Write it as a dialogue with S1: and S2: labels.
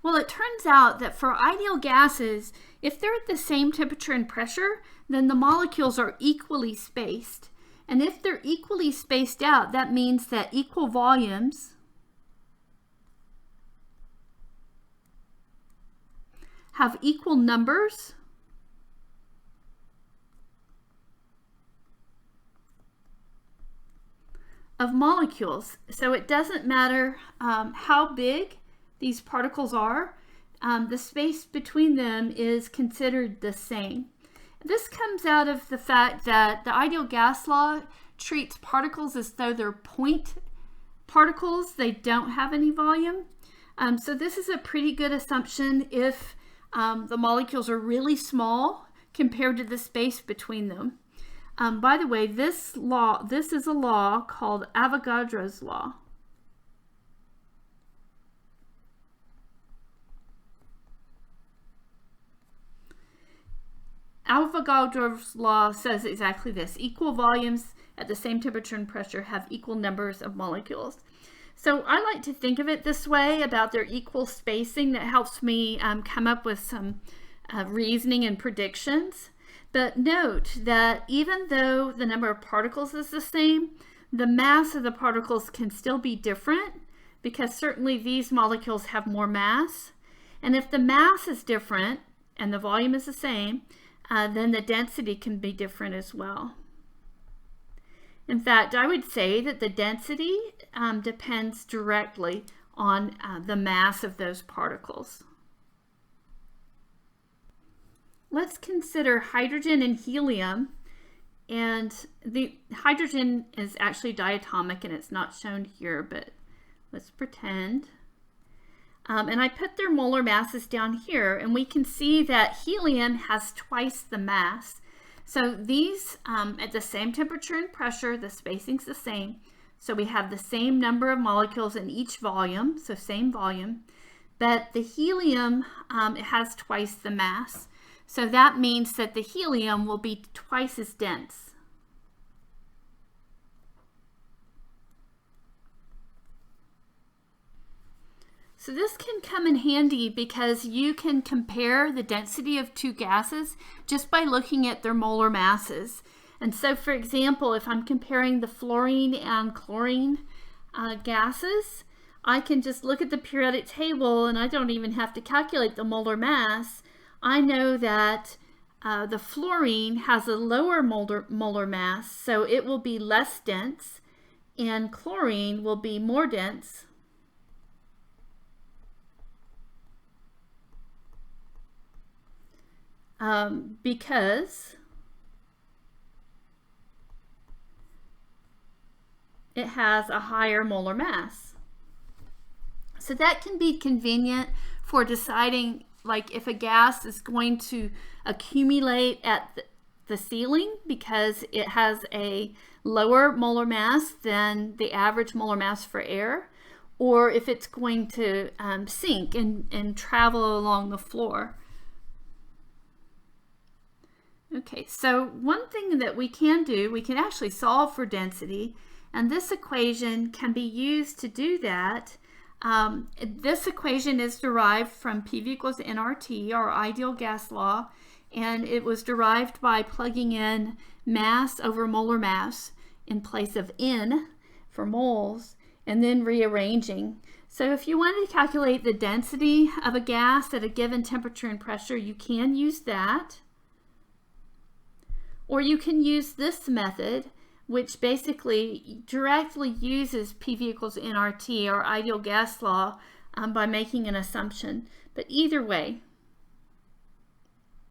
S1: Well, it turns out that for ideal gases, if they're at the same temperature and pressure, then the molecules are equally spaced. And if they're equally spaced out, that means that equal volumes have equal numbers of molecules. So it doesn't matter how big these particles are, the space between them is considered the same. This comes out of the fact that the ideal gas law treats particles as though they're point particles. They don't have any volume. So this is a pretty good assumption if the molecules are really small compared to the space between them. By the way, this is a law called Avogadro's law. Avogadro's law says exactly this. Equal volumes at the same temperature and pressure have equal numbers of molecules. So I like to think of it this way about their equal spacing. That helps me come up with some reasoning and predictions. But note that even though the number of particles is the same, the mass of the particles can still be different, because certainly these molecules have more mass. And if the mass is different and the volume is the same, then the density can be different as well. In fact, I would say that the density depends directly on the mass of those particles. Let's consider hydrogen and helium. And the hydrogen is actually diatomic and it's not shown here, but let's pretend. And I put their molar masses down here, and we can see that helium has twice the mass. So these, at the same temperature and pressure, the spacing's the same. So we have the same number of molecules in each volume, so same volume. But the helium, it has twice the mass. So that means that the helium will be twice as dense. So this can come in handy because you can compare the density of two gases just by looking at their molar masses. And so, for example, if I'm comparing the fluorine and chlorine gases, I can just look at the periodic table and I don't even have to calculate the molar mass. I know that the fluorine has a lower molar mass, so it will be less dense, and chlorine will be more dense. Because it has a higher molar mass. So that can be convenient for deciding, like, if a gas is going to accumulate at the ceiling because it has a lower molar mass than the average molar mass for air, or if it's going to sink and travel along the floor. Okay, so one thing that we can do, we can actually solve for density, and this equation can be used to do that. This equation is derived from PV equals nRT, our ideal gas law, and it was derived by plugging in mass over molar mass in place of N for moles, and then rearranging. So if you want to calculate the density of a gas at a given temperature and pressure, you can use that. Or you can use this method, which basically directly uses PV equals nRT, or ideal gas law, by making an assumption. But either way,